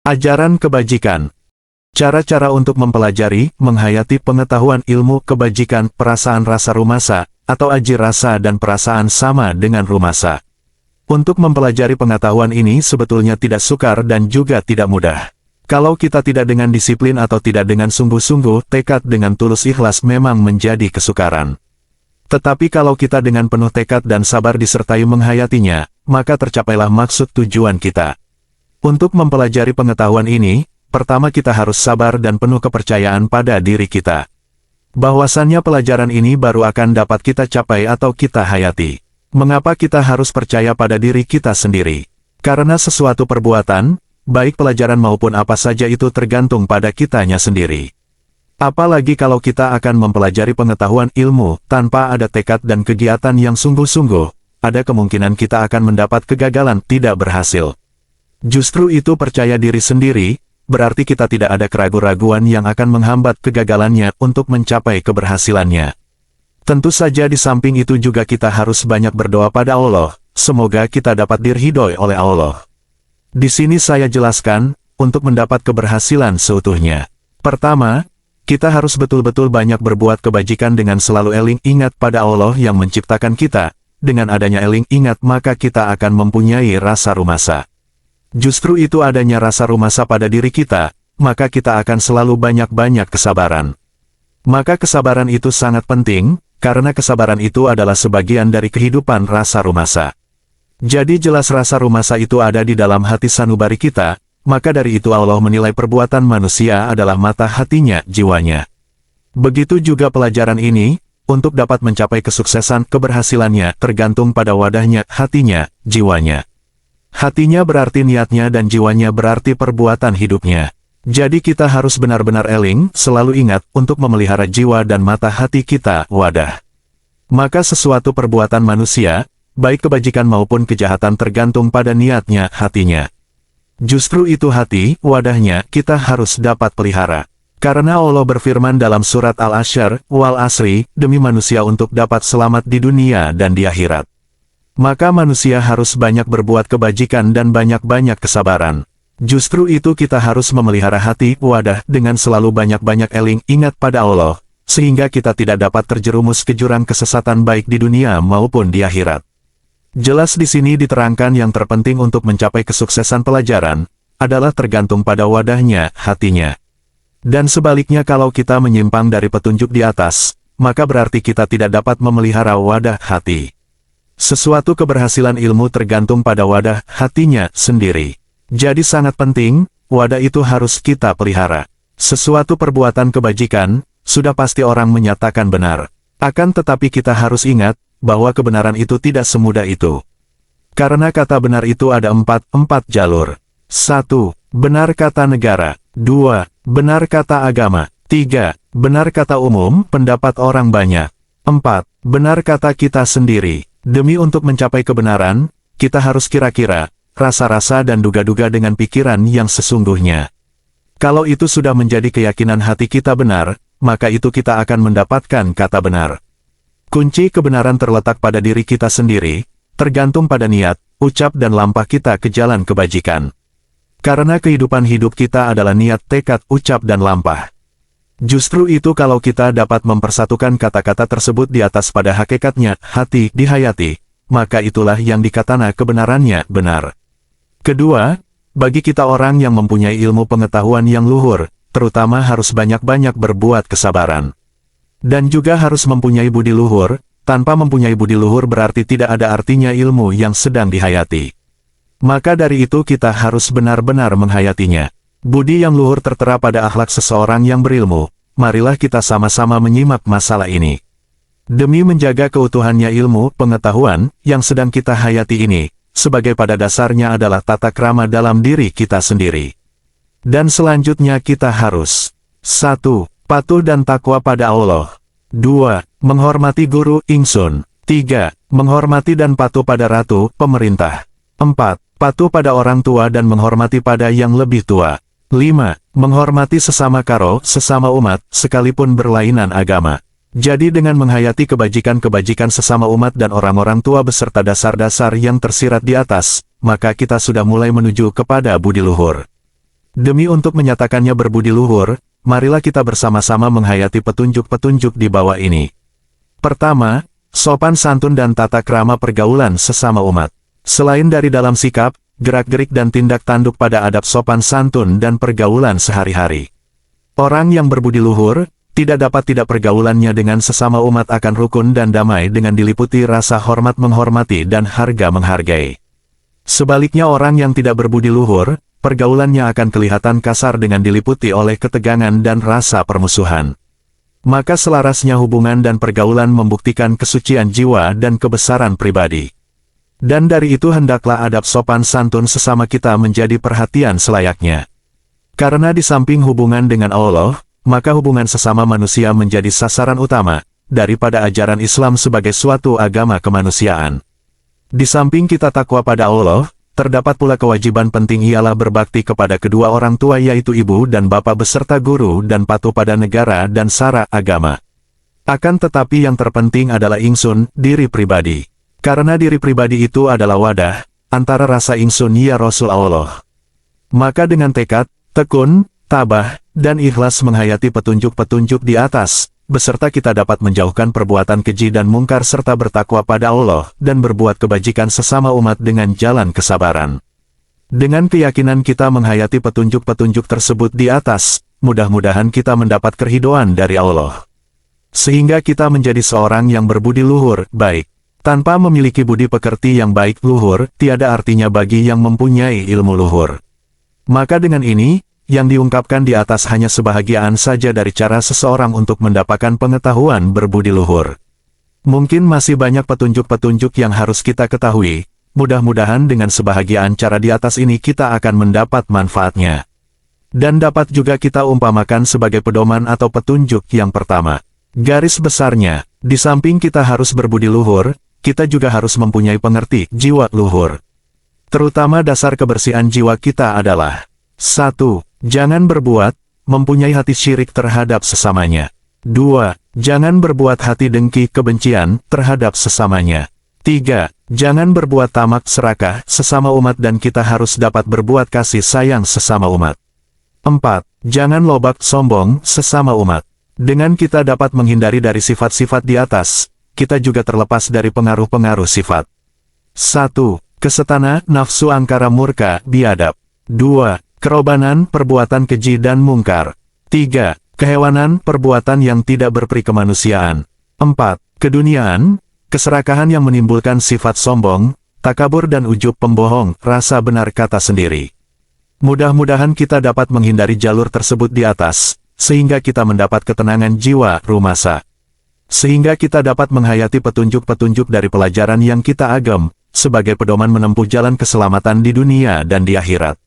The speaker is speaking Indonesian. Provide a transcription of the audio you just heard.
Ajaran kebajikan. Cara-cara untuk mempelajari, menghayati pengetahuan ilmu kebajikan, perasaan rasa rumasa, atau aji rasa dan perasaan sama dengan rumasa. Untuk mempelajari pengetahuan ini sebetulnya tidak sukar dan juga tidak mudah. Kalau kita tidak dengan disiplin atau tidak dengan sungguh-sungguh, tekad dengan tulus ikhlas memang menjadi kesukaran. Tetapi kalau kita dengan penuh tekad dan sabar disertai menghayatinya, maka tercapailah maksud tujuan kita. Untuk mempelajari pengetahuan ini, pertama kita harus sabar dan penuh kepercayaan pada diri kita. Bahwasannya pelajaran ini baru akan dapat kita capai atau kita hayati. Mengapa kita harus percaya pada diri kita sendiri? Karena sesuatu perbuatan, baik pelajaran maupun apa saja itu tergantung pada kitanya sendiri. Apalagi kalau kita akan mempelajari pengetahuan ilmu, tanpa ada tekad dan kegiatan yang sungguh-sungguh, ada kemungkinan kita akan mendapat kegagalan tidak berhasil. Justru itu percaya diri sendiri, berarti kita tidak ada keraguan-raguan yang akan menghambat kegagalannya untuk mencapai keberhasilannya. Tentu saja di samping itu juga kita harus banyak berdoa pada Allah, semoga kita dapat diridhoi oleh Allah. Di sini saya jelaskan, untuk mendapat keberhasilan seutuhnya. Pertama, kita harus betul-betul banyak berbuat kebajikan dengan selalu eling ingat pada Allah yang menciptakan kita. Dengan adanya eling ingat maka kita akan mempunyai rasa rumasa. Justru itu adanya rasa rumasa pada diri kita, maka kita akan selalu banyak-banyak kesabaran. Maka kesabaran itu sangat penting, karena kesabaran itu adalah sebagian dari kehidupan rasa rumasa. Jadi jelas rasa rumasa itu ada di dalam hati sanubari kita, maka dari itu Allah menilai perbuatan manusia adalah mata hatinya, jiwanya. Begitu juga pelajaran ini, untuk dapat mencapai kesuksesan keberhasilannya tergantung pada wadahnya, hatinya, jiwanya. Hatinya berarti niatnya dan jiwanya berarti perbuatan hidupnya. Jadi kita harus benar-benar eling, selalu ingat untuk memelihara jiwa dan mata hati kita, wadah. Maka sesuatu perbuatan manusia, baik kebajikan maupun kejahatan tergantung pada niatnya, hatinya. Justru itu hati, wadahnya, kita harus dapat pelihara. Karena Allah berfirman dalam surat Al-Asyr, wal asri, demi manusia untuk dapat selamat di dunia dan di akhirat. Maka manusia harus banyak berbuat kebajikan dan banyak-banyak kesabaran. Justru itu kita harus memelihara hati, wadah, dengan selalu banyak-banyak eling ingat pada Allah, sehingga kita tidak dapat terjerumus ke jurang kesesatan baik di dunia maupun di akhirat. Jelas di sini diterangkan yang terpenting untuk mencapai kesuksesan pelajaran, adalah tergantung pada wadahnya, hatinya. Dan sebaliknya kalau kita menyimpang dari petunjuk di atas, maka berarti kita tidak dapat memelihara wadah hati. Sesuatu keberhasilan ilmu tergantung pada wadah hatinya sendiri. Jadi sangat penting, wadah itu harus kita pelihara. Sesuatu perbuatan kebajikan, sudah pasti orang menyatakan benar. Akan tetapi kita harus ingat, bahwa kebenaran itu tidak semudah itu. Karena kata benar itu ada empat jalur. 1. Benar kata negara. 2. Benar kata agama. 3. Benar kata umum, pendapat orang banyak. 4. Benar kata kita sendiri. Demi untuk mencapai kebenaran, kita harus kira-kira, rasa-rasa dan duga-duga dengan pikiran yang sesungguhnya. Kalau itu sudah menjadi keyakinan hati kita benar, maka itu kita akan mendapatkan kata benar. Kunci kebenaran terletak pada diri kita sendiri, tergantung pada niat, ucap dan langkah kita ke jalan kebajikan. Karena kehidupan hidup kita adalah niat, tekad, ucap dan langkah. Justru itu kalau kita dapat mempersatukan kata-kata tersebut di atas pada hakikatnya, hati, dihayati, maka itulah yang dikatakan kebenarannya benar. Kedua, bagi kita orang yang mempunyai ilmu pengetahuan yang luhur, terutama harus banyak-banyak berbuat kesabaran. Dan juga harus mempunyai budi luhur, tanpa mempunyai budi luhur berarti tidak ada artinya ilmu yang sedang dihayati. Maka dari itu kita harus benar-benar menghayatinya. Budi yang luhur tertera pada akhlak seseorang yang berilmu, marilah kita sama-sama menyimak masalah ini. Demi menjaga keutuhannya ilmu, pengetahuan, yang sedang kita hayati ini, sebagai pada dasarnya adalah tata krama dalam diri kita sendiri. Dan selanjutnya kita harus 1. Patuh dan takwa pada Allah. 2. Menghormati guru, ingsun. 3. Menghormati dan patuh pada ratu, pemerintah. 4. Patuh pada orang tua dan menghormati pada yang lebih tua. 5. Menghormati sesama karo, sesama umat, sekalipun berlainan agama. Jadi dengan menghayati kebajikan-kebajikan sesama umat dan orang-orang tua beserta dasar-dasar yang tersirat di atas, maka kita sudah mulai menuju kepada budi luhur. Demi untuk menyatakannya berbudi luhur, marilah kita bersama-sama menghayati petunjuk-petunjuk di bawah ini. Pertama, sopan santun dan tata krama pergaulan sesama umat. Selain dari dalam sikap, gerak-gerik dan tindak tanduk pada adab sopan santun dan pergaulan sehari-hari. Orang yang berbudi luhur, tidak dapat tidak pergaulannya dengan sesama umat akan rukun dan damai dengan diliputi rasa hormat menghormati dan harga menghargai. Sebaliknya orang yang tidak berbudi luhur, pergaulannya akan kelihatan kasar dengan diliputi oleh ketegangan dan rasa permusuhan. Maka selarasnya hubungan dan pergaulan membuktikan kesucian jiwa dan kebesaran pribadi. Dan dari itu hendaklah adab sopan santun sesama kita menjadi perhatian selayaknya. Karena di samping hubungan dengan Allah, maka hubungan sesama manusia menjadi sasaran utama, daripada ajaran Islam sebagai suatu agama kemanusiaan. Di samping kita takwa pada Allah, terdapat pula kewajiban penting ialah berbakti kepada kedua orang tua yaitu ibu dan bapa beserta guru dan patuh pada negara dan syara agama. Akan tetapi yang terpenting adalah ingsun, diri pribadi. Karena diri pribadi itu adalah wadah, antara rasa ingsun ya Rasul Allah. Maka dengan tekad, tekun, tabah, dan ikhlas menghayati petunjuk-petunjuk di atas, beserta kita dapat menjauhkan perbuatan keji dan mungkar serta bertakwa pada Allah, dan berbuat kebajikan sesama umat dengan jalan kesabaran. Dengan keyakinan kita menghayati petunjuk-petunjuk tersebut di atas, mudah-mudahan kita mendapat keridhaan dari Allah. Sehingga kita menjadi seorang yang berbudi luhur, baik. Tanpa memiliki budi pekerti yang baik luhur, tiada artinya bagi yang mempunyai ilmu luhur. Maka dengan ini, yang diungkapkan di atas hanya sebahagian saja dari cara seseorang untuk mendapatkan pengetahuan berbudi luhur. Mungkin masih banyak petunjuk-petunjuk yang harus kita ketahui, mudah-mudahan dengan sebahagian cara di atas ini kita akan mendapat manfaatnya. Dan dapat juga kita umpamakan sebagai pedoman atau petunjuk yang pertama. Garis besarnya, di samping kita harus berbudi luhur, kita juga harus mempunyai pengerti jiwa luhur. Terutama dasar kebersihan jiwa kita adalah 1. Jangan berbuat, mempunyai hati syirik terhadap sesamanya. 2. Jangan berbuat hati dengki kebencian terhadap sesamanya. 3. Jangan berbuat tamak serakah sesama umat dan kita harus dapat berbuat kasih sayang sesama umat. 4. Jangan lobak sombong sesama umat. Dengan kita dapat menghindari dari sifat-sifat di atas, kita juga terlepas dari pengaruh-pengaruh sifat. 1. Kesetana, nafsu angkara murka, biadab. 2. Kerobanan, perbuatan keji dan mungkar. 3. Kehewanan, perbuatan yang tidak berperi kemanusiaan. 4. Keduniaan, keserakahan yang menimbulkan sifat sombong, takabur dan ujub pembohong, rasa benar kata sendiri. Mudah-mudahan kita dapat menghindari jalur tersebut di atas, sehingga kita mendapat ketenangan jiwa rumasa. Sehingga kita dapat menghayati petunjuk-petunjuk dari pelajaran yang kita agem, sebagai pedoman menempuh jalan keselamatan di dunia dan di akhirat.